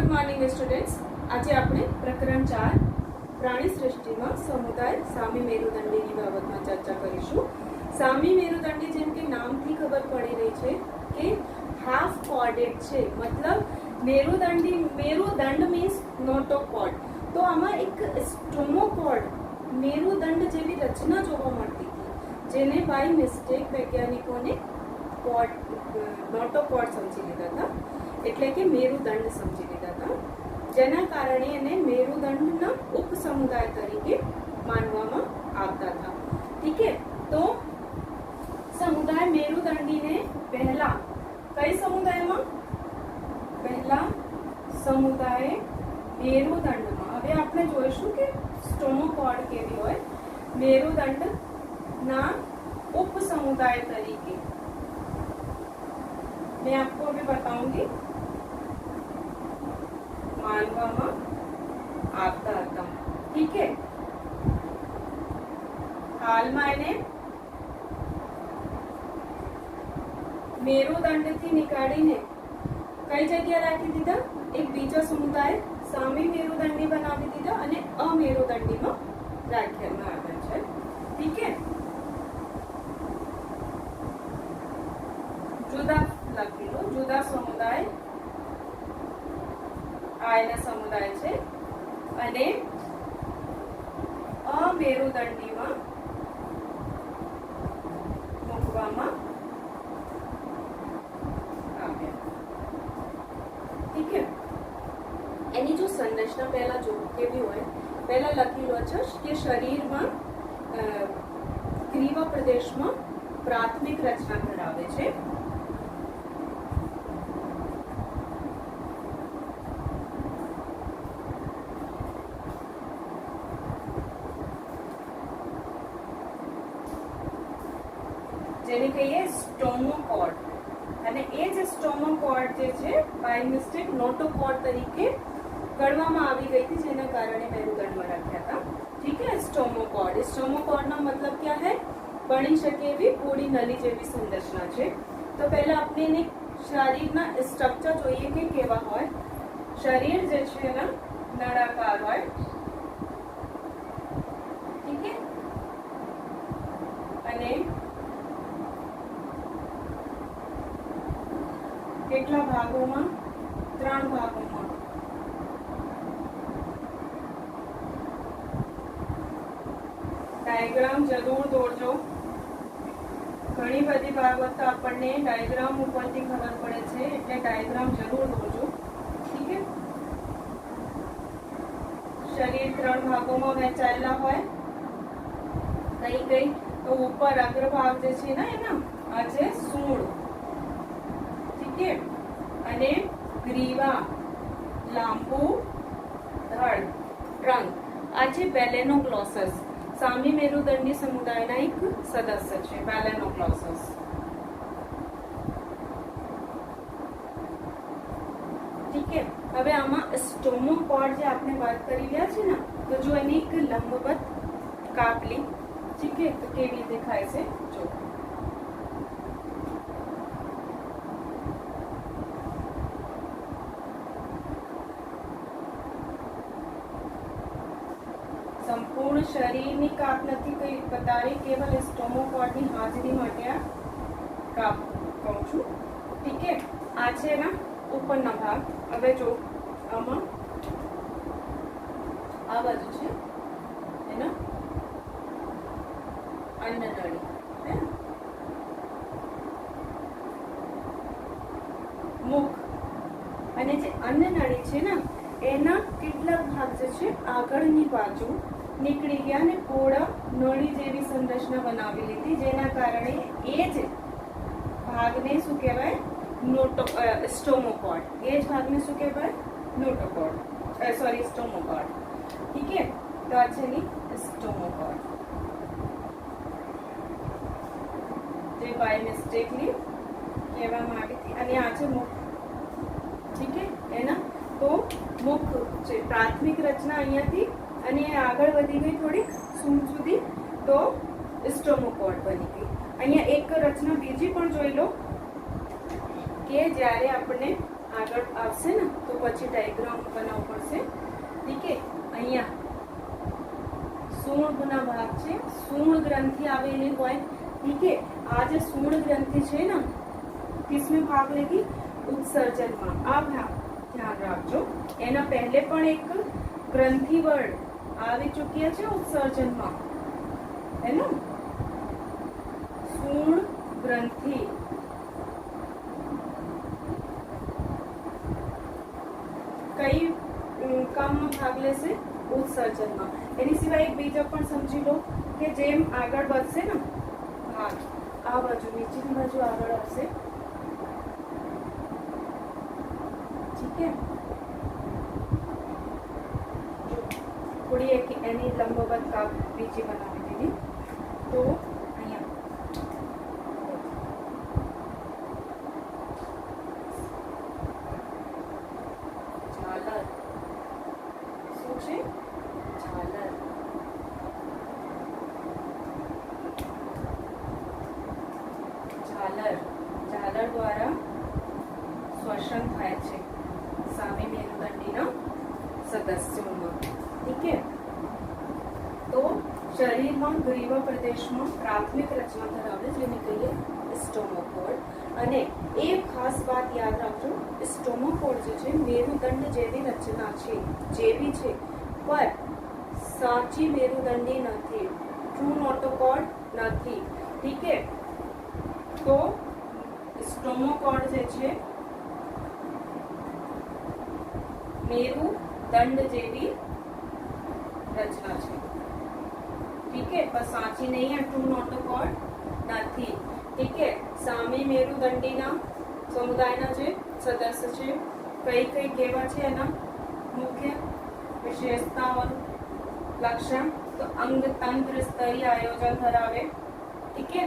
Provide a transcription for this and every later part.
Good morning students. आज આપણે પ્રકરણ 4 પ્રાણી સૃષ્ટિમાં સમુદાય સામી મેરુદંડીની બાબતમાં ચર્ચા કરીશું। સામી મેરુદંડી જેમ કે નામથી ખબર પડી રહી છે કે હાફ કોર્ડેડ છે, मतलब મેરુદંડ મીન્સ નોટોકોર્ડ। તો આમાં એક સ્ટોમોકોર્ડ મેરુદંડ જેવી રચના જોવા મળતી હતી, જેને બાય મિસ્ટેક વૈજ્ઞાનિકોને નોટોકોર્ડ સમજી લીધા હતા, એટલે કે મેરુદંડ સમજી લીધા હતા, જેના કારણે એને મેરુદંડના ઉપસમુદાય તરીકે માનવામાં આવતા હતા। ठीक है, तो समुदाय मेरुदंडीने पहला कई समुदायમાં પહેલા સમુદાય મેરુદંડમાં। હવે આપણે જોઈશું કે સ્ટોમોકોર્ડ કેવી હોય। મેરુદંડના उपसमुदाय तरीके मैं आपको अभी बताऊंगी मानवामा आता था। ठीक है, हाल में એને મેરુદંડ થી નીકાળીને કઈ જગ્યા રાખી દીધા? એક બીજો સમુદાય સામી મેરુદંડી બનાવી દીધા અને અમેરુદંડીમાં રાખવામાં આવ્યા છે। ठीक है, जुदा लखी लो, जुदा समुदाय आयना समुदाय छे अने अमेरुदंडीमां मूकवामां આવ્યા। ठीक है, एनी जो संरचना पहला जो केवी होय, पहला लखेलो छे के शरीरमां ग्रीवा प्रदेशमां प्राथमिक रचना धरावे छे। જેને કહીએ સ્ટોમોકોર્ડ, અને એ જે સ્ટોમોકોર્ડ જે છે બાય મિસ્ટેક નોટોકોર્ડ તરીકે ગણવામાં આવી ગઈ હતી, જેના કારણે મેરુદંડમાં રાખ્યા હતા। ठीक है, स्टोमोकोर्ड, स्टोमोकोर्डનો मतलब क्या है? બની શકે એવી પૂરી નળી જેવી સંરચના છે। તો પહેલા આપણે એને શરીરના સ્ટ્રક્ચર જોઈએ કે કેવા હોય। શરીર જે છે એના નળાકાર હોય। ठीक है, અને કેટલા ભાગોમાં? 3 ભાગોમાં। ડાયાગ્રામ જરૂર દોરજો। ઘણી બધી બાબતો આપણને ડાયાગ્રામ ઉપરથી ખબર પડે છે, એટલે ડાયાગ્રામ જરૂર દોરજો। ठीक है, શરીર 3 ભાગોમાં વહેંચાયેલા હોય। કઈ કઈ? તો ઉપર અગ્રભાગ જે છે ને એના આ છે સૂંઢ, ठीक है, અને ગ્રીવા, લાંબુ ધડ, ટ્રંક, આ છે બેલેનોગ્લોસસ। સામી મેરુદંડી સમુદાયના એક સદસ્ય છે બેલેનોગ્લોસસ। ठीक है, હવે આમાં સ્ટોમોકોર્ડ જે આપણે વાત કરી રહ્યા છે ને, તો જો એની એક લંબવત કાપલી, ठीक है, તો કેવી દેખાય છે જો। संपूर्ण शरीरनी काप નથી બતાવી, કેવલ સ્ટોમોકોર્ડની હાજરી માટે આ કાપ કહું છું। ठीक है, આ છે એના ઉપરના ભાગ। હવે જો આમાં આ બાજુ છે એના અન્નનળી, હે, મુખ, અને જે અન્નનળી છે ને એના કેટલાક ભાગ જે છે આગળની બાજુ નીકળી ગયા અને પોળા નળી જેવી સંરચના બનાવી લીધી, જેના કારણે એ જ ભાગને શું કહેવાય? સ્ટોમોકોર્ડ। એ જ ભાગને શું કહેવાય? નોટોકોર્ડ, સોરી સ્ટોમોકોર્ડ। ठीक है, તો આ છે ની સ્ટોમોકોર્ડ, જે બાય મિસ્ટેકલી કહેવામાં આવી હતી, અને આ છે મુખ। ठीक है, એના તો મુખ છે પ્રાથમિક રચના અહીંયાથી, અને આગળ વધી ગઈ થોડીક સૂંઢ સુધી, તો સ્ટોમોકોર્ડ બની ગઈ। અહીંયા એક રચના બીજી પણ જોઈ લો કે જ્યારે આપણે આગળ આવશે ને તો પછી ડાયાગ્રામ બનાવવું પડશે. ઠીક है અહીંયા सूर्ण भाग છે, सूर्ण ग्रंथि आवेली હોય. ठीक है आ जो सूर्ण ग्रंथि છે ને किसमें भाग लेगी? उत्सर्जन में. आ ध्यान રાખજો એના પહેલે પણ એક ગ્રંથિ વર્ડ આવી ચૂક્યા છે उत्सर्जन में है ना. सूर्ण ग्रंथि कई काम में भाग लेશે उत्सर्जन में. એની સિવાય એક બીજો પણ સમજી લો કે જેમ આગળ વધશે ને ભાગ આ બાજુ નીચેની બાજુ આગળ આવશે. ठीक है थोड़ी एक एनी लंबवत काप बीजी बनावी दीदी. तो અહીંયા झालर શું છે? झालर. झालर झालर द्वारा श्वसन થાય છે સામી મેરુદંડીના સદસ્યોમાં. ठीक है तो शरीर में ग्रीवा प्रदेश में प्राथमिक रचना धरावे जेने कहीए स्टोमोकोड. અને એક ખાસ વાત યાદ રાખજો સ્ટોમોકોડ જે છે મેરુદંડ જેવી રચના છે જેવી છે पर साची मेरुदंडी नहीं, ट्रू नोटोकॉड नहीं. ठीक है तो स्टोमोकॉड जे छे मेरुदंड जेवी रचना छे. ठीक है पर साची नहीं है, ट्रू नोटोकॉड नहीं. ठीक है सामी मेरुदंडीना समुदायना जे सदस्य छे कई कई केवा छे एना मुख्य विशेषता और लक्षण. तो अंग तंत्र स्तरीय आयोजन धरावे. ठीक है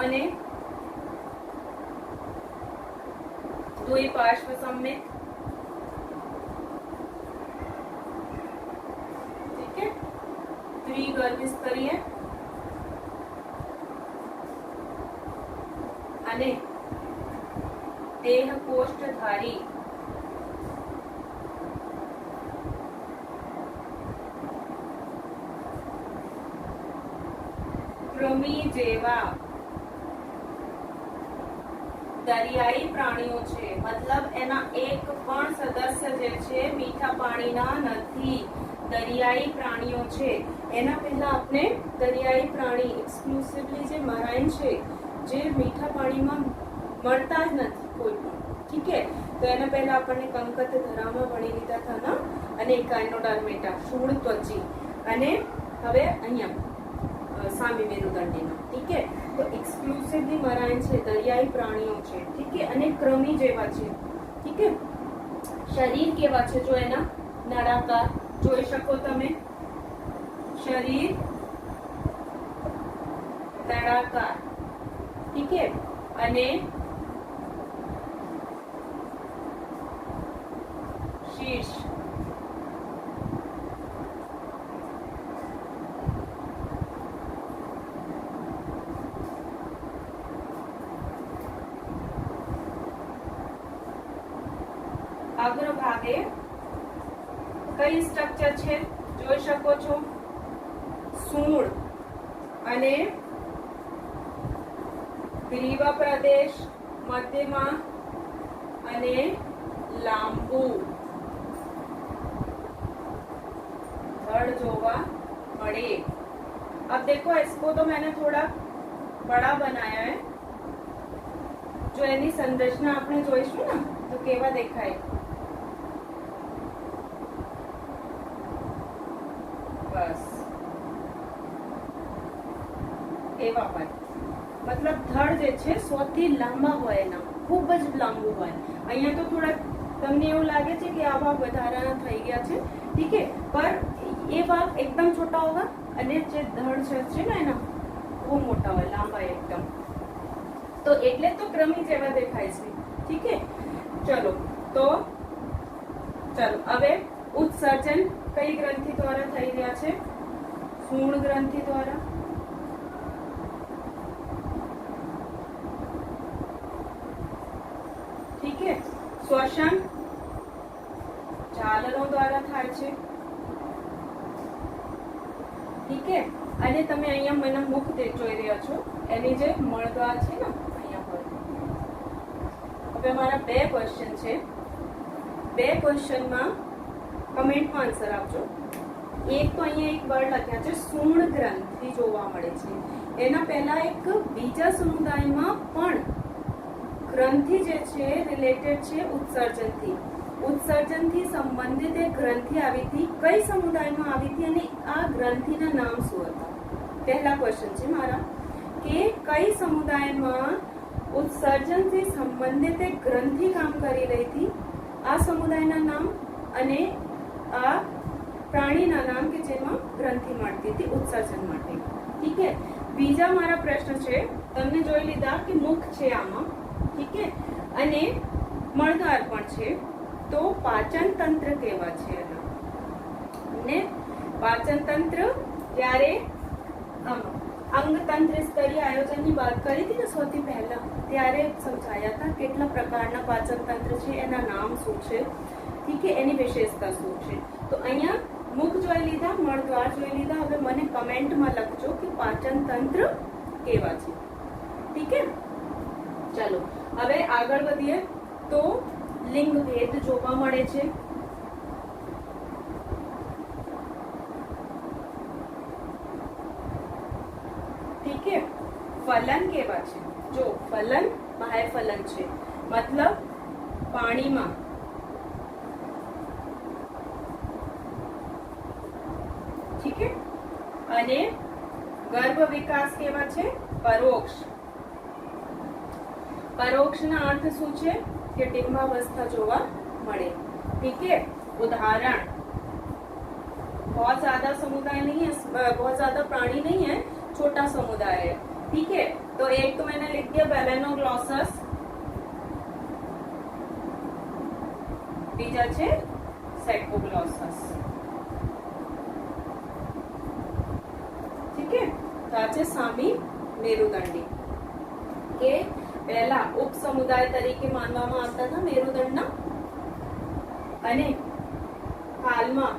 अने द्विपार्श्व सम्मित. ठीक है त्रिगर्भ स्तरीय अने देह कोष्ठधारी. कृमि जेवा दरियाई प्राणीओ छे. मतलब एना एक पण सदस्य जे छे मीठा पाणीना नथी, दरियाई प्राणीओ छे. एना पहला आपने दरियाई प्राणी एक्सक्लूसिवली जे मराइन छे जे मीठा पाणीमां मळता ज नथी कोई पण. ठीक है तो एना पहला आपने कंकत धरामा भणी लीधा था ना. अने एकाइनोडर्मेटा शूळ त्वची. अने हवे अहींया सामी मेरुदंडीना. ठीक है तो एक्सक्लूसिवली मराइन छे, दरियाई प्राणीओ छे. ठीक है अने कृमि जेवा छे. ठीक है शरीर केवा छे जो एना नळाकार જોઈ શકો તમે. शरीर नळाकार. ठीक है अने शीर्ष अग्रभागे कई स्ट्रक्चर छे જોઈ શકો છો. सूळ અને ગ્રીવા પ્રદેશ મધ્યમાં અને લાંબુ ધડ જોવા મળે. अब देखो इसको तो मैंने थोड़ा बड़ा बनाया है. जो एनी संरचना आपने જોઈશું ને तो केवा देखाय. बस एवा पर मतलब धड़ जे छे સૌથી લાંબા હોય એના ખૂબ જ લાંબુ હોય. અહીંયા તો થોડા તમને એવું લાગે છે કે આ ભાગ વધારાના થઈ ગયા છે. ठीक है पर ये भाग एकदम छोटा होगा અને જે ધડ છે ને એના બહુ મોટા હોય લાંબા एकदम. तो એટલે તો ક્રમિ જેવા દેખાય છે. ठीक है चलो तो चलो હવે उत्सर्जन कई ग्रंथि द्वारा થઈ રહ્યા છે? सूर्ण ग्रंथि द्वारा. ठीक है શ્વસન ઝાલરો દ્વારા થાય છે, ઠીક છે। અને તમે અહીંયા મને મુખ જોઈ રહ્યા છો, એની જે મળદ્વાર છે ને અહીંયા હોય। હવે મારા બે ક્વેશ્ચન છે, બે ક્વેશ્ચનમાં કમેન્ટમાં આન્સર આપજો। એક તો અહીંયા એક વર્ડ લખ્યા છે સૂણ ગ્રંથિ જોવા મળે છે, એના પહેલા એક બીજા સમુદાયમાં પણ ગ્રંથિ જે છે રિલેટેડ છે ઉત્સર્જનથી, ઉત્સર્જનથી સંબંધિત એક ગ્રંથિ આવી હતી, કઈ સમુદાયમાં આવી હતી અને આ ગ્રંથિના નામ શું હતા? પહેલા ક્વેશ્ચન છે મારા કે કઈ સમુદાયમાં ઉત્સર્જનથી સંબંધિત એક ગ્રંથિ કામ કરી રહી હતી, આ સમુદાયના નામ અને આ પ્રાણીના નામ કે જેમાં ગ્રંથિ મળતી હતી ઉત્સર્જન માટે, ઠીક છે। બીજા મારા પ્રશ્ન છે, તમને જોઈ લીધા કે મુખ છે આમાં, ઠીક છે, અને મળદ્વાર પણ છે, તો પાચન તંત્ર કેવા છે એના? ને પાચન તંત્ર જ્યારે અંગતંત્ર સ્તરીય આયોજનની વાત કરી હતી ને સૌથી પહેલા, ત્યારે સમજાયા હતા કેટલા પ્રકારના પાચન તંત્ર છે, એના નામ શું છે, ઠીક છે, એની વિશેષતા શું છે। તો અહીંયા મુખ જોઈ લીધા, મળદ્વાર જોઈ લીધા, હવે મને કમેન્ટમાં લખજો કે પાચન તંત્ર કેવા છે, ઠીક છે। ચાલો હવે આગળ વધીએ તો લિંગ ભેદ જોવા મળે છે, ઠીક છે। ફલન કેવા છે? જો ફલન બાહ્ય ફલન છે, મતલબ પાણીમાં, ઠીક છે। અને ગર્ભ વિકાસ કેવા છે? પરોક્ષ, પરોક્ષના અર્થ શું છે કે ડિંબાवस्था જોવા મળે, ठीक है। उदाहरण, बहुत ज्यादा समुदाय नहीं है, बहुत ज्यादा प्राणी नहीं है, छोटा समुदाय है, ठीक है। तो एक तो मैंने लिख दिया बेलेनोग्लॉसस, बीजा छे सेकोग्लॉसस, ठीक है। तो आज सामी मेरुदंडी के પહેલા ઉપસમુદાય તરીકે માનવામાં આવતા હતા મેરુદંડના, અને હાલમાં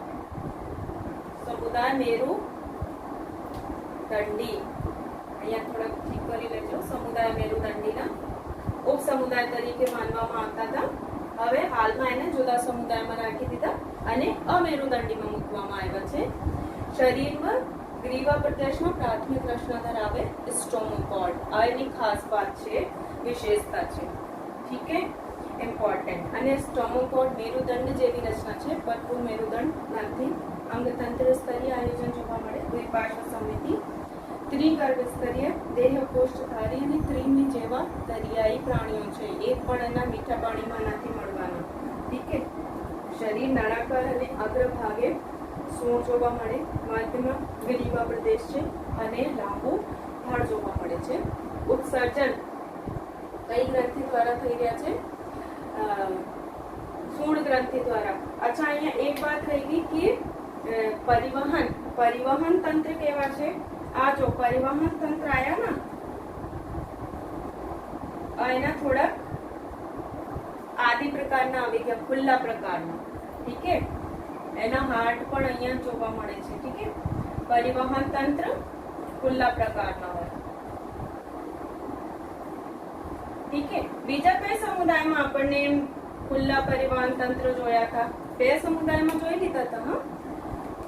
સમુદાય મેરુદંડી, અહીંયા થોડા ઠીક કરી લેજો, સમુદાય મેરુદંડીના ઉપસમુદાય તરીકે માનવામાં આવતા હતા, હવે હાલમાં એને જુદા સમુદાયમાં રાખી દીધા અને અમેરુદંડીમાં મૂકવામાં આવ્યા છે। શરીરમાં ગ્રીવા પ્રદેશમાં પ્રાથમિક રચના ધરાવે સ્ટોમોકોર્ડ, આ એની ખાસ વાત છે, વિશેષતા છે, ઠીક છે, ઇમ્પોર્ટન્ટ। અને સ્ટોમોકોર્ડ મેરુદંડ જેવી રચના છે, ભરપૂર મેરુદંડ નથી। અંગતંત્ર સ્તરીય આયોજન જોવા મળે, દ્વિપાર્શ્વ સમિતિ, ત્રિગર્ભ સ્તરીય દેહ કોષ્ઠધારી અને ત્રિમી જેવા દરિયાઈ પ્રાણીઓ છે, એક પણ એના મીઠા પાણીમાં નથી મળવાના, ઠીક છે। શરીર નળાકાર અને અગ્રભાગે સૂળ જોવા મળે, મધ્યમાં ગ્રીવા પ્રદેશ છે અને લાંબુ ધડ જોવા મળે છે। ઉત્સર્જન કઈ ગ્રંથિ દ્વારા થઈ રહ્યા છે? સૂળ ગ્રંથિ દ્વારા। અચ્છા, અહીંયા એક વાત રહી ગઈ કે પરિવહન, પરિવહન તંત્ર કેવા છે? આ જો પરિવહન તંત્ર આયા ના, એના થોડા આદિ પ્રકારના આવી ગયા, ખુલ્લા પ્રકારના, ઠીક છે। એના હાર્ટ પણ અહીંયા જોવા મળે છે, ઠીક છે। પરિવહન તંત્ર ખુલ્લા પ્રકારના હોય, ઠીક છે। બીજા કઈ સમુદાયમાં આપણને ખુલ્લા પરિવહન તંત્ર જોયા હતા? બે સમુદાયમાં જોઈ લીધા હતા, હા,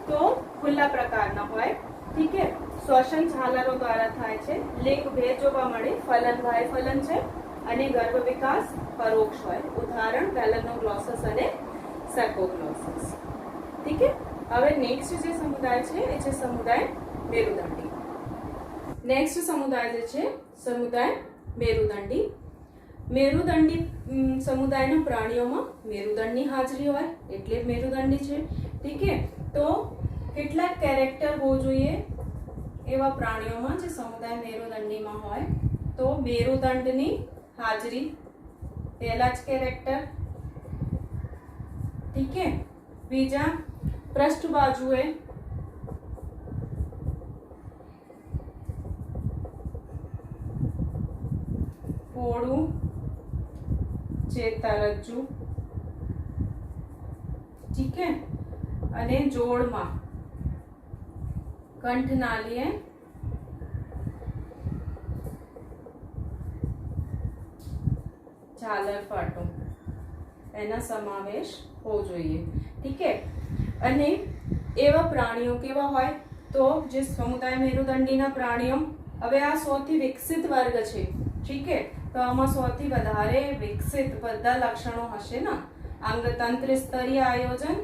તો ખુલ્લા પ્રકારના હોય, ઠીક છે। શ્વસન ઝાલરો દ્વારા થાય છે, લિંગ ભેદ જોવા મળે, ફલન બાહ્ય ફલન છે અને ગર્ભ વિકાસ પરોક્ષ હોય, ઉદાહરણ બેલેનોગ્લોસસ અને સેકોગ્લોસસ, ઠીક છે। હવે નેક્સ્ટ જે સમુદાય છે એ છે સમુદાય મેરુદંડી। નેક્સ્ટ સમુદાય જે છે સમુદાય મેરુદંડી। મેરુદંડી સમુદાયના પ્રાણીઓમાં મેરુદંડની હાજરી હોય એટલે મેરુદંડી છે, ઠીક છે। તો કેટલાક કેરેક્ટર હોવું જોઈએ એવા પ્રાણીઓમાં જે સમુદાય મેરુદંડીમાં હોય, તો મેરુદંડની હાજરી પહેલા જ કેરેક્ટર, ઠીક છે। બીજા, પૃષ્ઠ બાજુએ પોળું ચેતારજ્જુ, ठीक है। અને જોડમાં કંઠનાલીએ ઝાલર ફાટો એના સમાવેશ હોવો જોઈએ, ठीक है। અને એવા પ્રાણીઓ કેવા હોય તો જે સમુદાય મેરુદંડીના પ્રાણીઓ, હવે આ સૌથી વિકસિત વર્ગ છે, ठीक है। તો આમાં સૌથી વધારે વિકસિત બધા લક્ષણો હશે ને, અંગતંત્ર સ્તરીય આયોજન,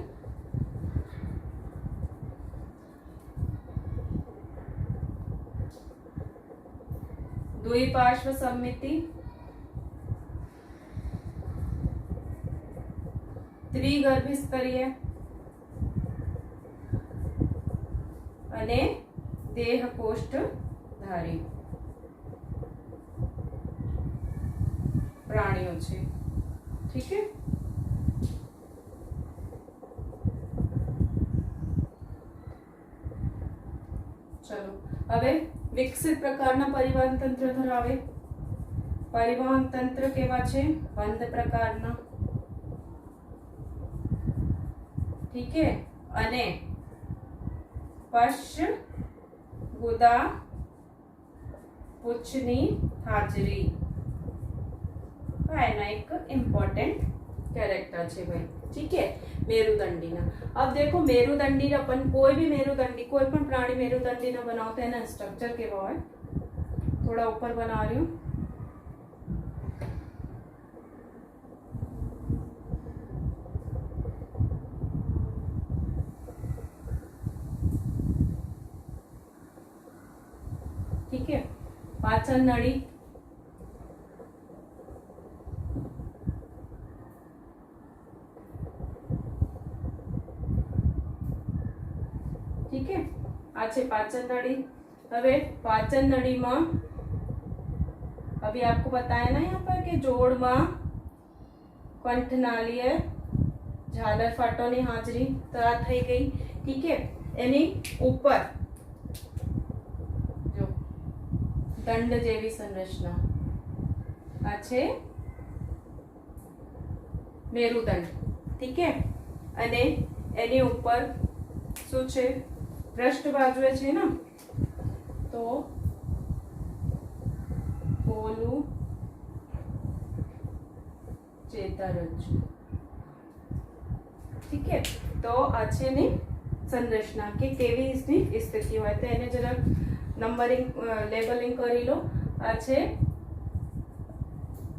દ્વિપાર્શ્વ સમિતિ, ત્રિગર્ભી સ્તરીય અને દેહ કોષ્ઠધારી પ્રાણીઓ છે, ठीक है। चलो હવે વિકસિત પ્રકારના પરિવહન તંત્ર ધરાવે, પરિવહન તંત્ર કેવા છે? બંધ પ્રકારના, ठीक है। અને પશ્ચ ગુદા પૂંછની હાજરી એના એક इम्पोर्टेंट कैरेक्टर છે भाई, ठीक है। मेरुदंडी ना, अब देखो मेरुदंडी अपन कोई भी मेरुदंडी, कोई पण प्राणी मेरुदंडी ना बनाते हैं ना, स्ट्रक्चर केवा है, थोड़ा ऊपर बना रही हूँ, ठीक है। पाचन नड़ी, ठीक है। आ छे पाचन नड़ी। હવે પાચન નળીમાં अभी आपको बताया ना यहाँ पर कि जोड़માં કંઠનાલીય ઝાલર ફાટોની હાજરી તો આ થઈ ગઈ, ठीक है। એની ઉપર જો દંડ જેવી સંરચના આ છે મેરુદંડ, ठीक है। અને એની ઉપર શું છે? પૃષ્ઠ બાજુએ છે ને, તો પોલું ચેતારજ્જુ, ठीक है। तो આ છે ની સંરચના કે કેવી इसની સ્થિતિ હોય તો એને જરા નંબરિંગ લેબલિંગ કરી લો। આ છે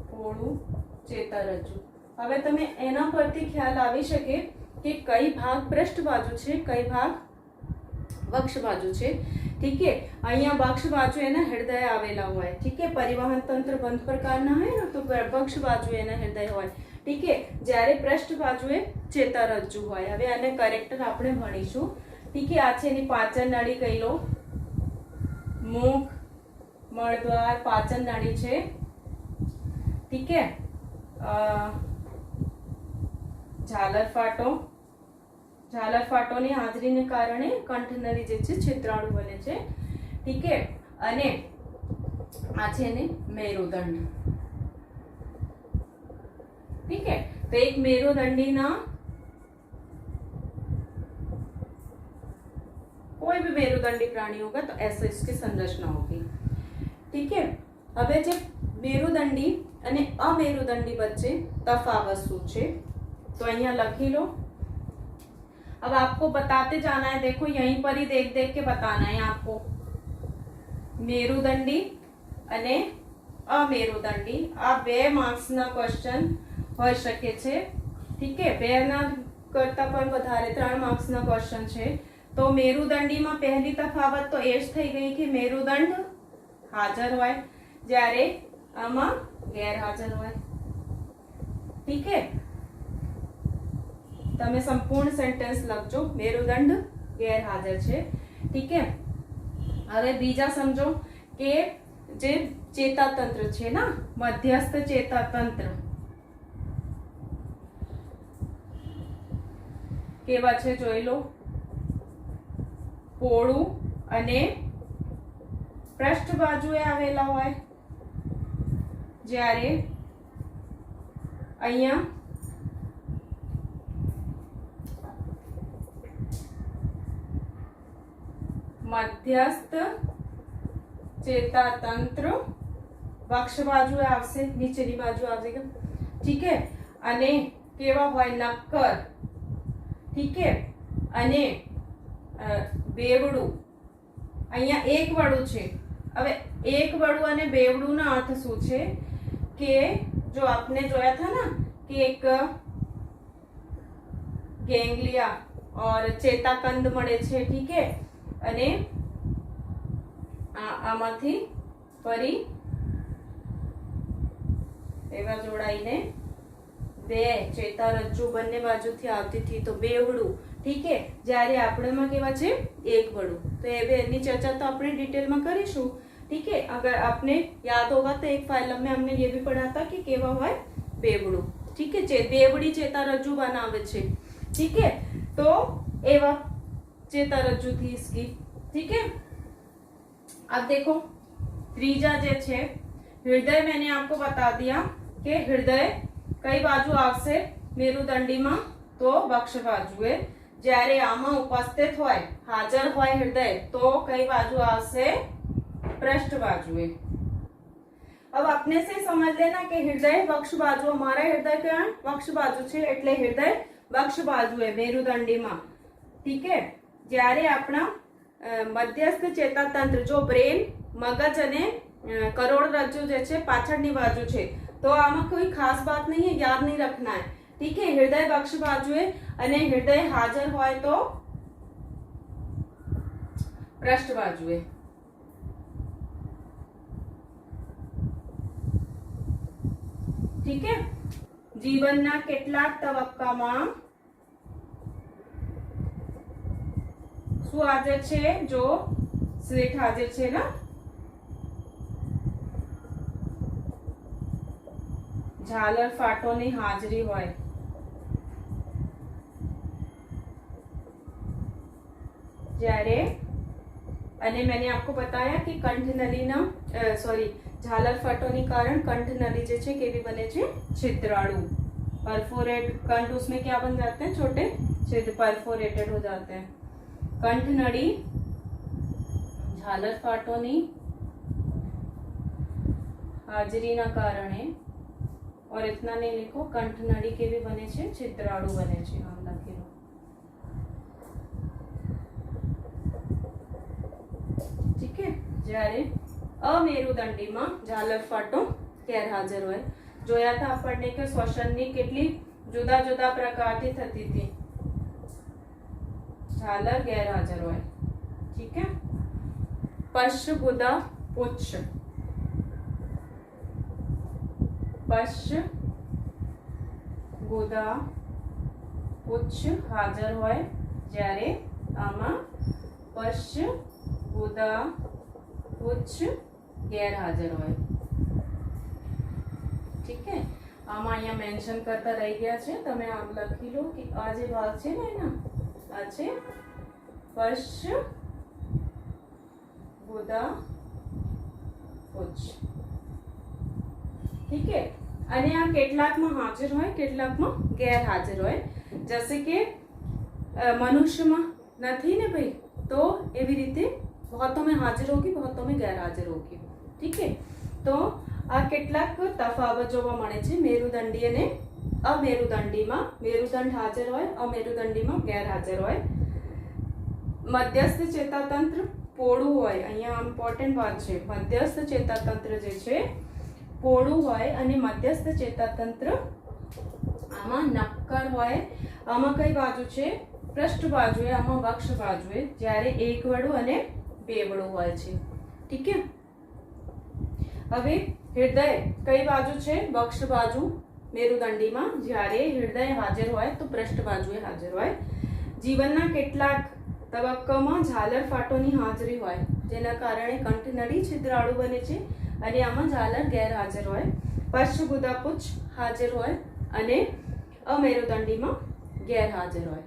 પોલું ચેતારજ્જુ। હવે તમે એના પરથી ખ્યાલ આવી શકે કે કઈ ભાગ પૃષ્ઠ બાજુ છે, કઈ ભાગ વક્ષ બાજુ છે, ठीक है। અહીંયા વક્ષ બાજુ એના હૃદય આવેલા હોય, ठीक है। પરિવહન તંત્ર બંધ પ્રકારના હોય ને તો વક્ષ બાજુ એના હૃદય હોય, ठीक है। જ્યારે પૃષ્ઠ બાજુએ ચેતારજ્જુ હોય। હવે આને કરેક્ટર આપણે ભણીશું, ठीक है। આ છે એની પાચન નળી કહી લો, મુખ, મળદ્વાર, પાચન નળી છે, ठीक है। ઝાલર ફાટો, ઝાલર ફાટોની હાજરીને કારણે કંઠનળી જે છે છિદ્રાળુ બને છે, ठीक है। અને આ છે ને મેરુદંડ, ठीक है। तो एक मेरुदंडीना कोई भी मेरुदंडी प्राणी होगा तो ऐसे इसकी संरचना होगी, ठीक है। હવે જે મેરુદંડી અને અમેરુદંડી વચ્ચે તફાવત શું છે तो અહીંયા લખી લો। अब आपको बताते जाना है, देखो यहीं पर ही देख देख के बताना है आपको। मेरुदंडी અને અમેરુદંડી આ બે માર્ક્સના ક્વેશ્ચન હોઈ શકે છે, ठीक है। બે ના કરતા પણ વધારે 3 માર્ક્સના ક્વેશ્ચન છે। તો મેરુદંડીમાં પહેલી તફાવત તો એ જ થઈ ગઈ કે મેરુદંડ હાજર હોય જ્યારે આમાં ગેરહાજર હોય, ठीक है। તમે સંપૂર્ણ સેન્ટેન્સ લખજો, મેરુદંડ ગેરહાજર છે, ठीक है। હવે બીજા સમજો કે જે ચેતાતંત્ર છે ને, મધ્યસ્થ ચેતાતંત્ર કેવા છે જોઈ લો। પોળું અને પૃષ્ઠ બાજુએ આવેલા હોય, જ્યારે અહીંયા મધ્યસ્થ ચેતાતંત્ર વક્ષ બાજુ આવશે, નીચેની બાજુ આવશે, ઠીક હે। અને કેવા હોય નક્કર, ઠીક હે। અને બેવડું, અહીંયા એક વડું છે। હવે એક વડું અને બેવડું ના અર્થ શું છે કે જો आपने જોયા था ना कि एक ગેંગ્લિયા और ચેતાકંદ મળે છે, ઠીક હે। અને આમાંથી ફરી એવા જોડાઈને બે ચેતારજ્જુ બંને બાજુથી આવતી थी तो બેવડું, ઠીક है। જ્યારે આપણેમાં કેવા છે એક વડું, तो એ બેની चर्चा तो આપણે डिटेल में કરીશું, ठीक है। अगर आपने याद होगा तो एक फाइल में हमने ये भी पढ़ा था कि केवा હોય બેવડું, ठीक है। બેવડી ચેતારજ્જુ બનાવે છે, ठीक है। तो एवा चेतारज्जु थी इसकी, ठीक है। अब देखो त्रीजा जे छे हृदय, मैंने आपको बता दिया कि हृदय कई बाजू आवशे मेरुदंडी में तो वक्ष बाजुए, જ્યારે આમાં ઉપસ્થિત હોય હાજર હોય હૃદય તો કઈ બાજુ આવશે पृष्ठ बाजुए। अब अपने से समझ लेना कि हृदय वक्ष बाजू, हमारा हृदय क्या वक्ष बाजू छे એટલે हृदय वक्ष बाजुए मेरुदंडी में, ठीक है। જ્યારે આપણા મધ્યસ્થ ચેતાતંત્ર जो ब्रेन मगज અને કરોડરજ્જુ જે છે પાછળની બાજુ છે, तो આમાં कोई खास बात नहीं है, याद नहीं रखना है, ठीक है। हृदय वक्ष बाजुए અને हृदय हाजर હોય तो पृष्ठ बाजुए, ठीक है। જીવનના કેટલાક તબક્કામાં શું હાજર છે, જો સ્લેટ હાજર છે ને, ઝાલર ફાટોની હાજરી હોય, જ્યારે અને मैंने आपको बताया कि कंठ नलीना सॉरी झालर फटोनी कारण कंठ नली जे छे केवी बने छे छिद्राणु, परफोरेट कंठ उसमें क्या बन जाते हैं छोटे छिद्र, परफोरेटेड हो जाते हैं। कंठ नली झालर फाटोनी हाजरी ना कारणे, और इतना नहीं लिखो, कंठ नली केवी बने छे छिद्राणु बने छे, आम लखी लो, ठीक है। જ્યારે અમેરુદંડીમાં ઝાલર ફાટો ગેરહાજર હોય, જોયા હતા આપણને કે શ્વસનની કેટલી જુદા જુદા પ્રકારથી થતી હતી, ઝાલર ગેરહાજર હોય, ठीक है। પશ્ચ ગુદા પુચ્છ, પશ્ચ ગુદા પુચ્છ હાજર હોય, જ્યારે આમાં પશ્ચ ગુદા પુચ્છ ગેરહાજર હોય, ठीक है। આમાં અહીંયા મેન્શન કરતા રહી ગયા છે, તમે આમ લખી લો કે આ જે ભાગ છે ને એના આ છે પશ્ચ ગુદા પુચ્છ, ठीक है। અને આ કેટલાકમાં હાજર હોય કેટલાકમાં ગેરહાજર હોય, जैसे કે મનુષ્યમાં નથી ને ભાઈ, તો એવી રીતે बहुतों में हाजिर होगी बहुतों में गैर हाजिर होगी, ठीक है। तो आ કેટલાક તફાવત જોવા મળે છે મેરુદંડી અને અમેરુદંડીમાં। મેરુદંડ હાજર હોય, અમેરુદંડીમાં ગેરહાજર હોય। મધ્યસ્થ ચેતાતંત્ર પોળું હોય, અહીંયા ઇમ્પોર્ટન્ટ વાત છે, મધ્યસ્થ ચેતાતંત્ર જે છે પોળું હોય અને મધ્યસ્થ ચેતાતંત્ર આમાં નક્કર હોય। આમાં કઈ બાજુ છે પૃષ્ઠ બાજુએ, આમાં વક્ષ બાજુએ, જ્યારે એક વડું અને બેવડું હોય છે, ठीक है। હવે હૃદય કઈ બાજુ છે વક્ષ બાજુ મેરુદંડીમાં, જ્યારે હૃદય હાજર હોય તો પૃષ્ઠ બાજુએ હાજર હોય। જીવનના કેટલાક તબક્કામાં ઝાલર ફાટોની હાજરી હોય, જેના કારણે કંઠનળી છિદ્રાળુ બને છે અને આમાં ઝાલર ગેરહાજર હોય। પશ્ચ ગુદા પુચ્છ હાજર હોય અને અમેરુદંડીમાં ગેરહાજર હોય,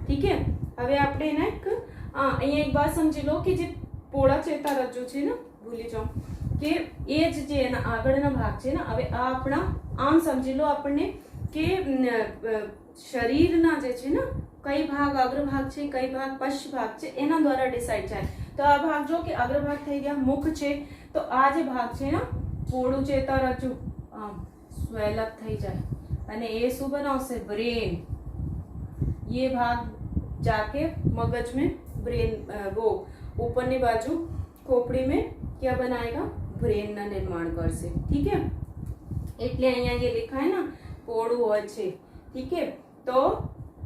ठीक है। હવે આપણે એને અહીંયા એક વાત સમજી લો કે જે પોળા ચેતારજ્જુ છે ને, ભૂલી જાઓ કે એ જ જે એના આગળના ભાગ છે ને, હવે આ આપણા આમ સમજી લો આપણને કે શરીરના જે છે ને કઈ ભાગ અગ્રભાગ છે કઈ ભાગ પશ્ચ ભાગ છે એના દ્વારા ડિસાઈડ થાય। તો આ ભાગ જો કે અગ્રભાગ થઈ ગયા, મુખ છે તો આ જે ભાગ છે ને પોળું ચેતારજ્જુ આમ સ્વેલ અપ થઈ જાય અને એ શું બનાવશે? ब्रेन। ये भाग जाके मगज में ब्रेन वो ऊपरनी बाजू खोपड़ी में क्या बनाएगा? ब्रेन ना निर्माण करશે। ठीक है, એટલે અહીંયા જે લખાય ને પોળું હોય છે। ठीक है, તો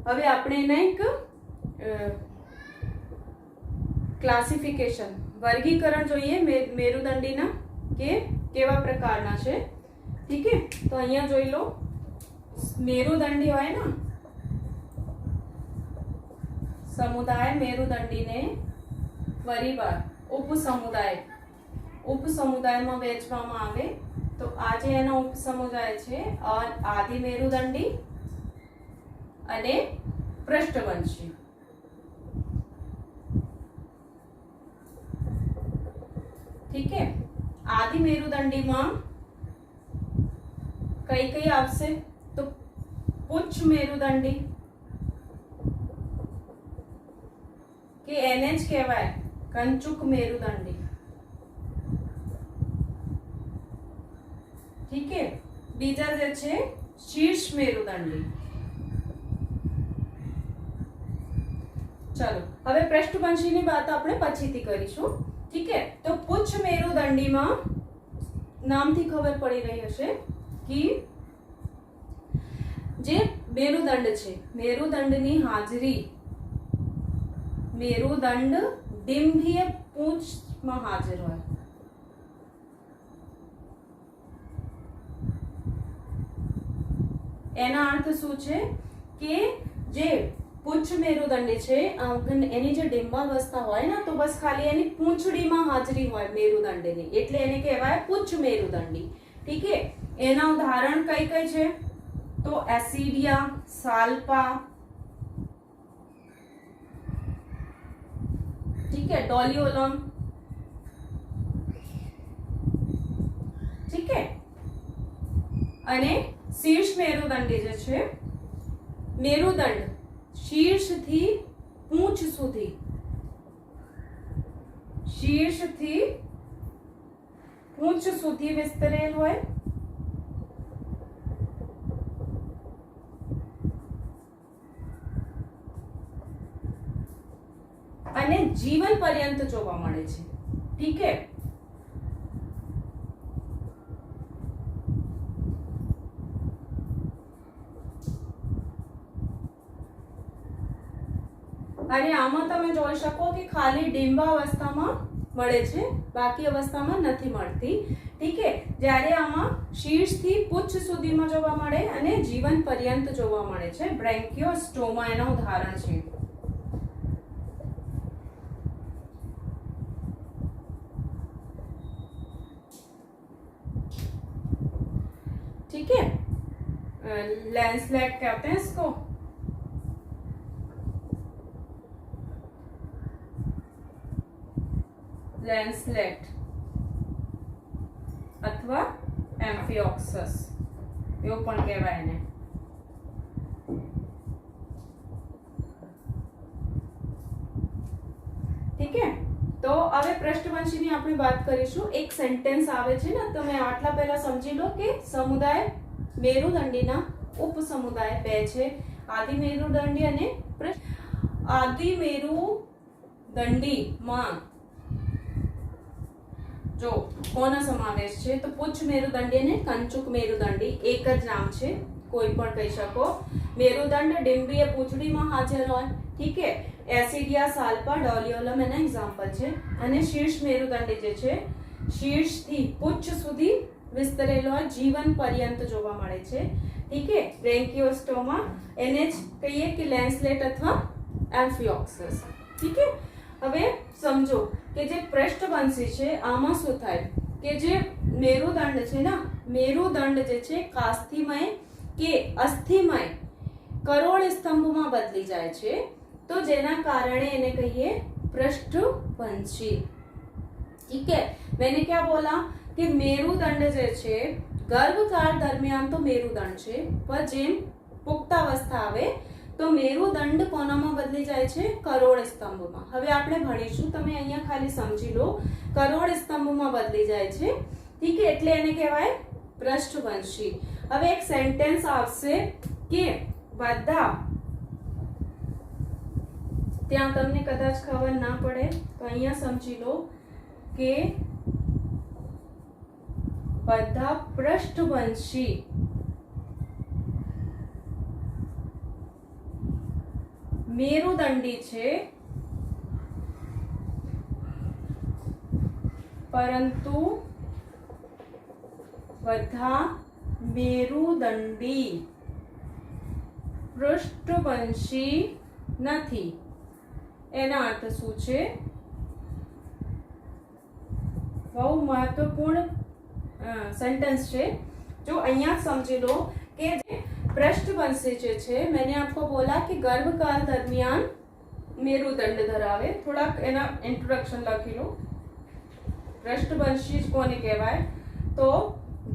હવે આપણે એને એક ક્લાસિફિકેશન વર્ગીકરણ જોઈએ મેરુદંડીના કે કેવા પ્રકારના છે। ठीक है, તો અહીંયા જોઈ લો મેરુદંડી હોય ને સમુદાય મેરુદંડીને ફરીવાર ઉપસમુદાયમાં વહેંચવામાં આવે તો આ જે એનો ઉપસમુદાય છે આદિ મેરુદંડી અને પૃષ્ઠવંશી। ठीक है, आदि मेरुदंडीમાં કઈ કઈ આવશે? તો પુચ્છ મેરુદંડી કે એને જ કહેવાય કંચુક મેરુદંડી। ठीक है, બીજા જે છે શીર્ષ મેરુદંડી। ચલો હવે પૃષ્ઠવંશીની વાત આપણે પછીથી કરીશું। ठीक है, तो पुच्छ मेरुदंडीમાં નામથી ખબર પડી રહી હશે कि જે મેરુદંડ છે મેરુદંડની હાજરી મેરુદંડ ડિંભીય પૂંછમાં હાજર હોય। એના અર્થ શું છે કે જે પુચ્છ મેરુદંડી છે એની જે ડિંબાવસ્થા હોય ને તો બસ ખાલી એની પૂંછડીમાં હાજરી હોય મેરુદંડની એટલે એને કહેવાય પુચ્છ મેરુદંડી। ठीक है, એના ઉદાહરણ કઈ કઈ છે? તો એસિડિયા, સાલ્પા, ठीक है, डोलियोलम। ठीक है, અને શીર્ષ મેરુદંડી જે છે મેરુદંડ શીર્ષથી પૂંછ સુધી વિસ્તરેલ હોય અને જીવન પર્યંત જોવા મળે છે। ठीक है, અને આમાં તમે જોઈ શકો કે ખાલી ડિંબાવસ્થામાં મળે છે બાકી અવસ્થામાં નથી મળતી। ठीक है, જ્યારે આમાં શીર્ષથી પુચ્છ સુધીમાં જોવા મળે અને જીવન પર્યંત જોવા મળે છે। બ્રેન્કિયોસ્ટોમા એનું ઉદાહરણ છે। ठीक है, लैंसलेट कहते हैं इसको। लेंसलेट अथवा एम्फियोक्सस એવું પણ કહેવાય એને। ठीक है, તો હવે પૃષ્ઠવંશીની આપણે વાત કરીશું। એક સેન્ટેન્સ આવે છે ને તમે આટલા પહેલા સમજી લો કે સમુદાય મેરુદંડીના ઉપસમુદાય બે છે આદિ મેરુદંડી અને આદિ મેરુદંડીમાં જો કોનો સમાવેશ છે તો પુચ્છ મેરુદંડી અને કંચુક મેરુદંડી એક જ નામ છે કોઈ પણ કહી શકો। મેરુદંડ ડિંબીય પૂંછડીમાં હાજર હોય। ठीक है, એસિડિયા, સાલ્પા, ડોલિયોલમ એના એક્ઝામ્પલ છે અને શીર્ષ મેરુદંડી જે છે શીર્ષથી પુચ્છ સુધી વિસ્તરેલો હોય જીવન પર્યંત જોવા મળે છે। ठीक है, બ્રેન્કિયોસ્ટોમા એને જ કહીએ કે લેન્સલેટ અથવા એમ્ફિયોક્સસ। ठीक है, હવે સમજો કે જે પૃષ્ઠવંશી છે આમાં શું થાય કે જે મેરુદંડ છે ને મેરુદંડ જે છે કાસ્થિમય કે અસ્થિમય કરોળ સ્તંભમાં બદલી જાય છે તો જેના કારણે એને કહીએ પૃષ્ઠવંશી। ठीक है, मैंने क्या बोला कि मेरुदंड जे छे गर्भकाल दरमियान तो मेरुदंड छे पर जेम पुख्तावस्था आवे તો મેરુદંડ કોનામાં બદલી જાય છે? કરોડ સ્તંભમાં. હવે આપણે ભણીશું, તમે અહીંયા ખાલી સમજી લો, કરોડ સ્તંભમાં બદલી જાય છે. ઠીક છે, એટલે એને કહેવાય પૃષ્ઠવંશી. હવે એક સેન્ટેન્સ આવશે કે બધા, ત્યાં તમને કદાચ ખબર ના પડે તો અહીંયા સમજી લો કે બધા પૃષ્ઠવંશી મેરુદંડી છે, પરંતુ બધા મેરુદંડી પૃષ્ઠવંશી નથી. એના અર્થ શું છે? બહુ મહત્વપૂર્ણ सेंटेंस છે. जो અહીંયા समझ लो कि पृष्ठवंशी જે છે, मैंने आपको बोला कि गर्भकाल दरमियान मेरुदंड धरावे. થોડાક એના ઇન્ટ્રોડક્શન લખી લો. પૃષ્ઠવંશી કોને કહેવાય? તો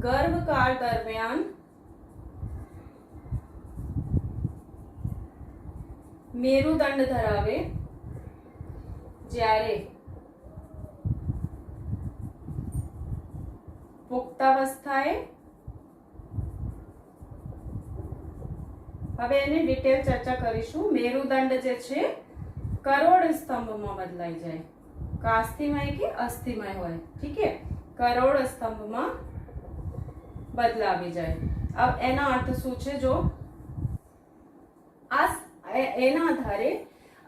गर्भकाल दरमियान मेरुदंड ધરાવે જ્યારે પુખ્તાવસ્થાએ, હવે એની ડિટેલ ચર્ચા કરીશું. મેરુદંડ જે છે કરોડ સ્તંભમાં બદલાઈ જાય. કાસ્થિમય કે અસ્થિમય હોય. ઠીક છે, કરોડ સ્તંભમાં બદલાવી જાય. अब એના અર્થ શું છે? જો આ એના આધારે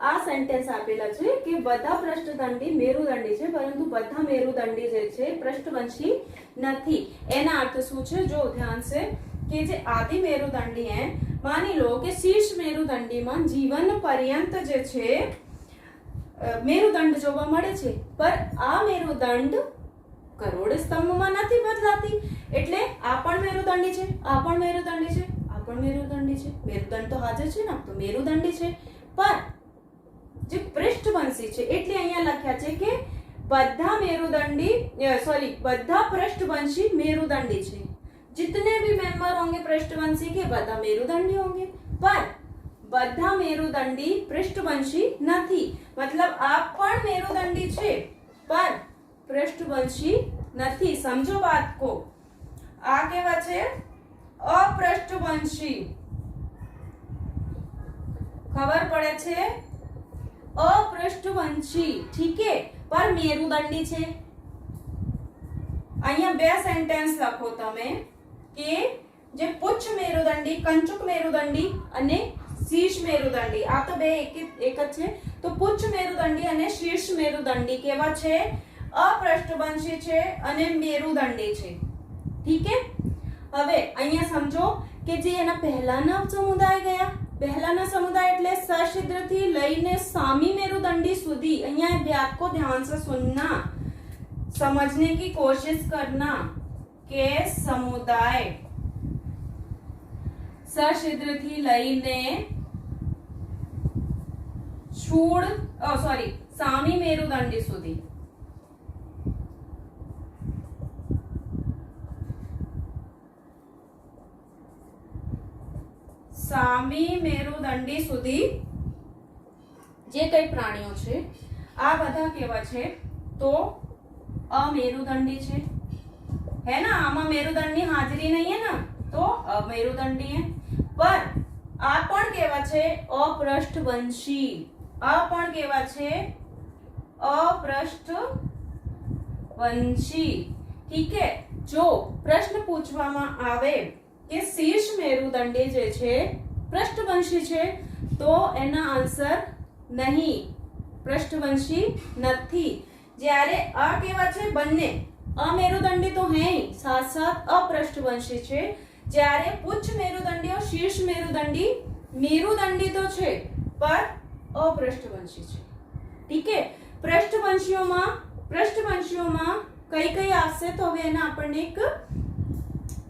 આ સેન્ટેન્સ આપેલા છે કે બધા પૃષ્ઠદંડી મેરુદંડી છે, પરંતુ બધા મેરુદંડી જે છે પૃષ્ઠવંશી નથી. એના અર્થ શું છે? જો ધ્યાન से કે જે આદિ મેરુદંડી હે, માની લો કે શીર્ષ મેરુદંડીમાં જીવન પર્યંત જે છે મેરુદંડ જોવા મળે છે, પર આ મેરુદંડ કરોડ સ્તંભમાં નથી બદલાતી. એટલે આ પણ મેરુદંડી છે, આ પણ મેરુદંડી છે, આ પણ મેરુદંડી છે. મેરુદંડ તો હાજર છે ને, તો મેરુદંડી છે. पर જે પૃષ્ઠવંશી છે એટલે અહીંયા લખ્યા છે કે બધા મેरुदंडी सॉरी બધા પૃષ્ઠવંશી मेरुदंडी છે. जितने भी मेंबर होंगे पृष्ठवंशी के બધા मेरुदंडी होंगे, पर બધા मेरुदंडी पृष्ठवंशी નથી. मतलब आप પણ मेरुदंडी છે पर पृष्ठवंशी નથી. समझो बात को. આ કેવા છે? अपृष्ठवंशी. खबर પડે છે? अपृष्ठवंशी. ठीक है, पर मेरुदंडी છે. અહીંયા બે સેન્ટેન્સ લખો તમે કે જે પુચ્છ મેરુદંડી, કંચુક મેરુદંડી અને શીર્ષ મેરુદંડી, આ તો બે એક જ છે. તો પુચ્છ મેરુદંડી અને શીર્ષ મેરુદંડી કેવા છે? अपृष्ठवंशी છે અને મેરુદંડી છે. ઠીક है, હવે અહીંયા સમજો કે જે એના પહેલાના સમુદાય ગયા, पहला समुदाय એટલે सछिद्र થી લઈને सामी मेरुदंडी સુધી. અહીંયા बात को ध्यान से सुनना, समझने की कोशिश करना કે समुदाय सछिद्र થી લઈને सामी मेरुदंडी સુધી. સામી મેરુદંડી સુધી જે કઈ પ્રાણીઓ છે આ બધા કેવા છે? તો અમેરુदंडी છે. है ना, આમાં મેરુદંડની હાજરી નહીં है ना, તો અમેરુદંડી है. पर આ પણ કેવા છે? अपृष्ठवंशी. આ પણ કેવા છે? अपृष्ठवंशी. ठीक है, જો પ્રશ્ન પૂછવામાં આવે કે શીર્ષ મેરુદંડી જે છે પૃષ્ઠવંશી છે, તો એના આન્સર નહીં, પૃષ્ઠવંશી નથી. જ્યારે આ કેવા છે? બંને અમેરુદંડી તો હે, સાથ સાથ अपृष्ठवंशी છે. જ્યારે પુચ્છ મેરુદંડી और शीर्ष मेरुदंडी मेरुदंडी तो છે पर अपृष्ठवंशी છે. ठीक है, પૃષ્ઠવંશીઓમાં કઈ કઈ આવશે? તો હવે એના આપણને એક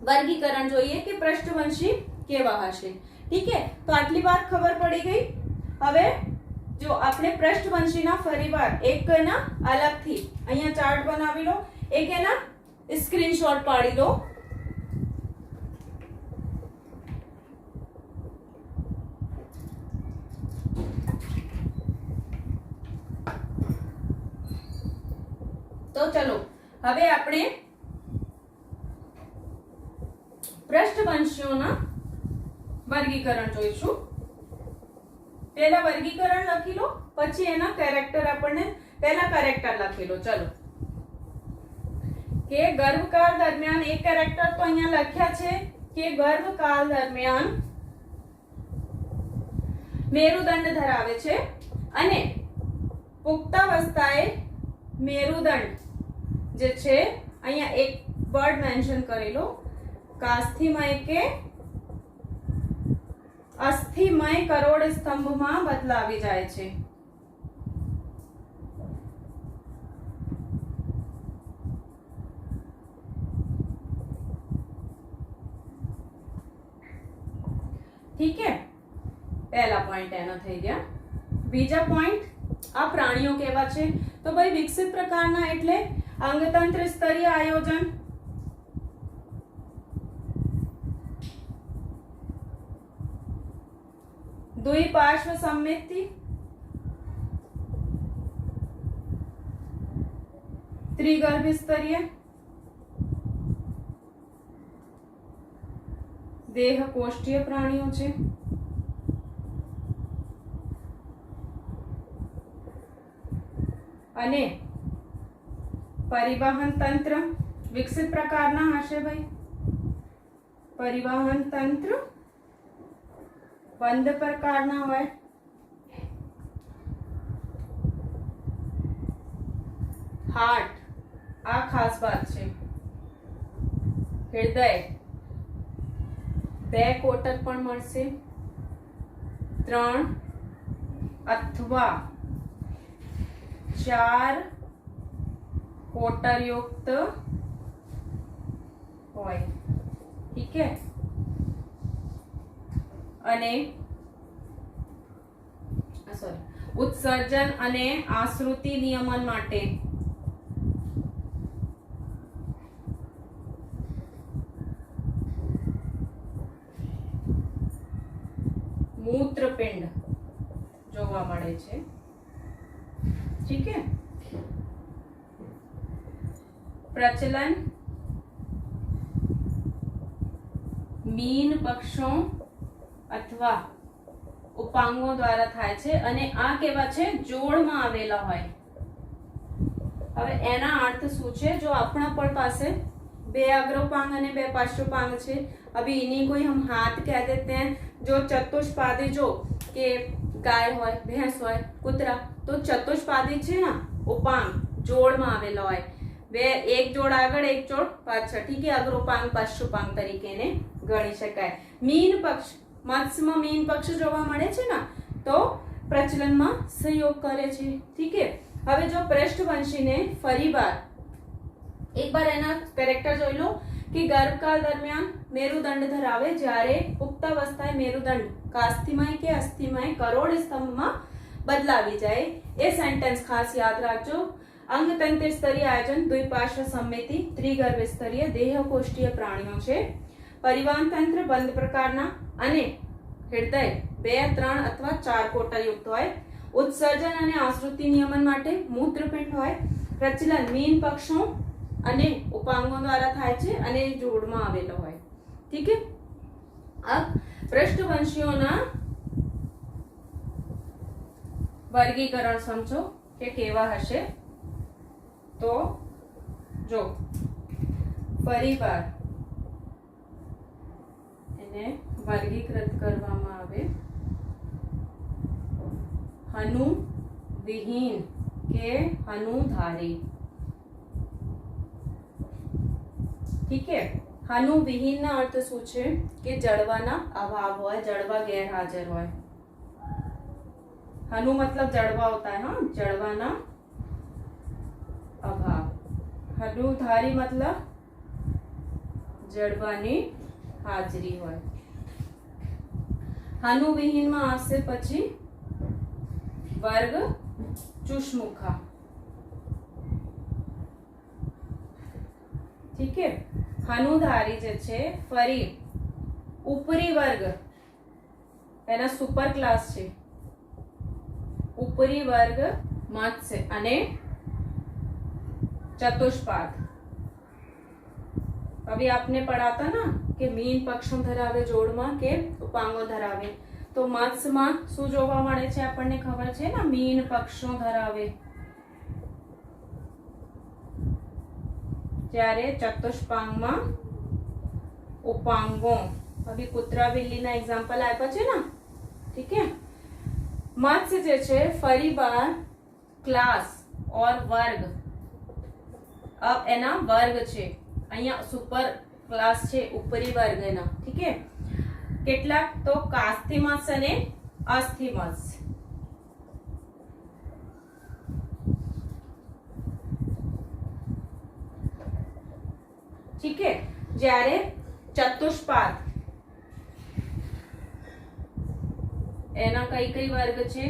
વર્ગીકરણ જોઈએ કે પૃષ્ઠવંશી કેવા હશે. ઠીક है, તો આટલી વાત ખબર પડી ગઈ. હવે જો આપણે પૃષ્ઠવંશીના ફરીવાર એક ના અલગથી અહીંયા ચાર્ટ બનાવી લો, એક એના સ્ક્રીનશોટ પાડી લો. તો ચલો હવે આપણે પૃષ્ઠવંશીઓના વર્ગીકરણ જોઈશું. પહેલા વર્ગીકરણ લખી લો, પછી એના કેરેક્ટર આપણને પહેલા કેરેક્ટર લખી લો. ચલો કે ગર્ભકાળ દરમિયાન એક કેરેક્ટર તો અહીંયા લખ્યા છે કે ગર્ભકાળ દરમિયાન મેરુદંડ ધરાવે છે અને પુખ્તાવસ્થાએ મેરુદંડ જે છે અહીંયા એક વર્ડ મેન્શન કરેલો કાસ્થિમય કે અસ્થિમય કરોડ સ્તંભમાં બદલાવી જાય છે. ઠીક है, पहला पॉइंट एना થઈ ગયા. બીજા પોઈન્ટ આ પ્રાણીઓ કેવા છે તો ભાઈ વિકસિત પ્રકારના એટલે અંગતંત્ર સ્તરીય આયોજન, દ્વિપાર્શ્વ સંમિતિ, ત્રિગર્ભ સ્તરીય, देह कोष्ठीय प्राणियों છે. અને પરિવહન તંત્ર વિકસિત પ્રકારના હશે ભાઈ. પરિવહન તંત્ર બંધ પ્રકારના હોય. હાર્ટ આ ખાસ વાત છે. હૃદય 2 કોટર પણ મળશે. 3 અથવા 4 કોટર યુક્ત હોય. ઠીક है. અને ઉત્સર્જન અને આશ્રુતિ નિયમન માટે મૂત્રપિંડ જોવા મળે છે. ઠીક है. प्रचलन मीन पक्षों अथवा उपांगों द्वारा थाय छे અને આ કેવા છે જોડમાં આવેલા હોય. હવે એના અર્થ શું છે? જો આપણા પર પાસે 2 अग्रोपांग અને 2 पार्श्वपांग છે. अभी इन्हीं को ही हम हाथ कह देते हैं. जो चतुष्पादी जो के गाय होय, भैंस होय, कुतरा तो चतुष्पादी છે ને ઉપાંગ જોડમાં આવેલા હોય. બે એક જોડ આગળ એક જોડ પાછળ. ઠીક है. अग्रोपांग पार्श्वपांग તરીકે એને ગણી શકાય. મીન પક્ષ મત્સ્યમાં મીન પક્ષ જોવા મળે છે ને તો પ્રચલનમાં સહયોગ કરે છે. ઠીક है. હવે જો પૃષ્ઠવંશીને ફરીવાર એકવાર એના કેરેક્ટર જોઈ લો કે ગર્ભકાળ દરમિયાન મેરુદંડ ધરાવે જ્યારે પુખ્તાવસ્થાએ મેરુદંડ કાસ્થિમય કે અસ્થિમય કરોડ સ્તંભમાં બદલાવી જાય. એ સેન્ટેન્સ ખાસ યાદ રાખજો. અંગતંત્ર સ્તરીય આયોજન, દ્વિપાર્શ્વ સંમિતિ, ત્રિગર્ભ સ્તરીય, દેહકોષ્ઠીય પ્રાણીઓ છે. પરિવહન તંત્ર બંધ પ્રકારના અને હૃદય 2, 3 અથવા 4 કોટર યુક્ત હોય. ઉત્સર્જન અને આશ્રુતિ નિયમન માટે મૂત્રપિંડ હોય. પ્રચલન મીન પક્ષો અને ઉપાંગો દ્વારા થાય છે અને જોડમાં આવેલો હોય. ઠીક है. अब પૃષ્ઠવંશીઓના વર્ગીકરણ સમજો કે કેવા હશે. તો જો પરિવાર એને વર્ગીકૃત કરવામાં આવે હનુ વિહીન કે હનુધારી. ઠીક है. હનુ વિહીન ના અર્થ શું છે કે જડવાના અભાવ હોય, જડવા ગેરહાજર હોય. हनु मतलब जड़वा होता है. हाँ, जड़वाना अभाव. हनुधारी मतलब जड़वानी हाजरी હોય. हनु विहीन માં આવશે પછી વર્ગ ચુષ્મુખા. ઠીક है. હનુધારી જે છે ફરી ઉપરી વર્ગ એના સુપર ક્લાસ છે. ઉપરી વર્ગ મત્સ્ય અને ચતુષ્પાદ. अभी आपने पढ़ा था ना કે મીન પક્ષો ધરાવે જોડમાં કે ઉપાંગો ધરાવે. તો મત્સ્યમાં શું જોવા મળે છે આપણને ખબર છે ને, મીન પક્ષો ધરાવે. જ્યારે ચતુષ્પાંગમાં ઉપાંગો. अभी કૂતરા બિલ્લીના એક્ઝામ્પલ આપ્યા છે ને, ઠીક है. મત્સ્ય જે છે ફરી બાર ક્લાસ ઓર વર્ગ. अब એના વર્ગ છે, અહીંયા સુપર ક્લાસ છે, ઉપરી વર્ગ એના, ઠીક है. કેટલાક તો કાસ્થિમત્સ અને અસ્થિમત્સ. ઠીક है. જ્યારે ચતુષ્પાદ એના કઈ કઈ વર્ગ છે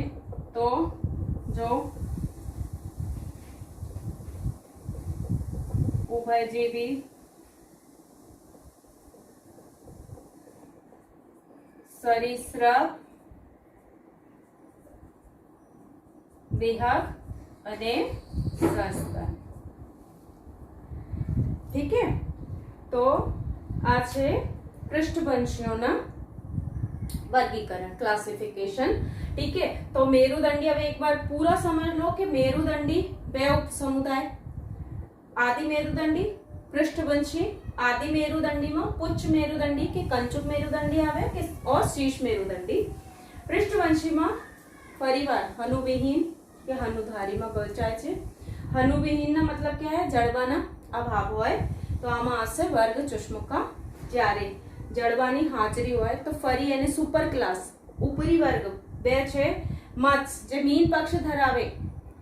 તો જો ઉભયજીવી, સરીસૃપ, વિહગ અને સસ્તન. ઠીક है. તો આ છે પૃષ્ઠવંશીઓના वर्गीकरण, क्लासिफिकेशन. ठीक है. तो मेरुदंडी, अब एक बार पूरा समझ लो कि मेरुदंडी बे उप समुदाय, आदि मेरुदंडी, पृष्ठवंशी. आदि मेरुदंडी में पुच्छ मेरुदंडी के कंचुक मेरुदंडी आवे के और शीर्ष मेरुदंडी. पृष्ठवंशी में परिवार हनुविहीन के हनुधारी में वहेंचाय छे. हनुविहीन ना मतलब क्या है, जड़वाना अभाव होय तो आमा आसे वर्ग चुष्मुखा. ज्यारे जड़वानी हाजरी होय तो फरी एने सुपर क्लास उपरी वर्ग बे छे मत्स्य जे मीन पक्ष धरावे.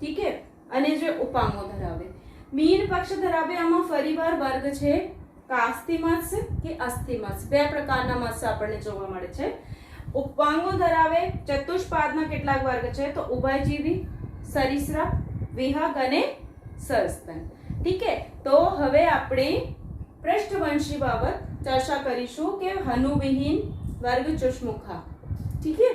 ठीक है. अने जे उपांगो धरावे. मीन पक्ष धरावे आमा फरीवार वर्ग छे कास्ती मत्स्य के अस्थि मत्स्य. बे प्रकारना मत्स्य आपणे जोवा मळे छे. उपांगो धरावे चतुष्पादना કેટલાક વર્ગ છે તો ઉભયજીવી, સરીસૃપ, વિહગ અને સસ્તન. ठीक है. तो હવે આપણે पृष्ठवंशी बाबत चर्चा करीशू के हनुविहीन वर्ग चुष्मुखा. ठीक है.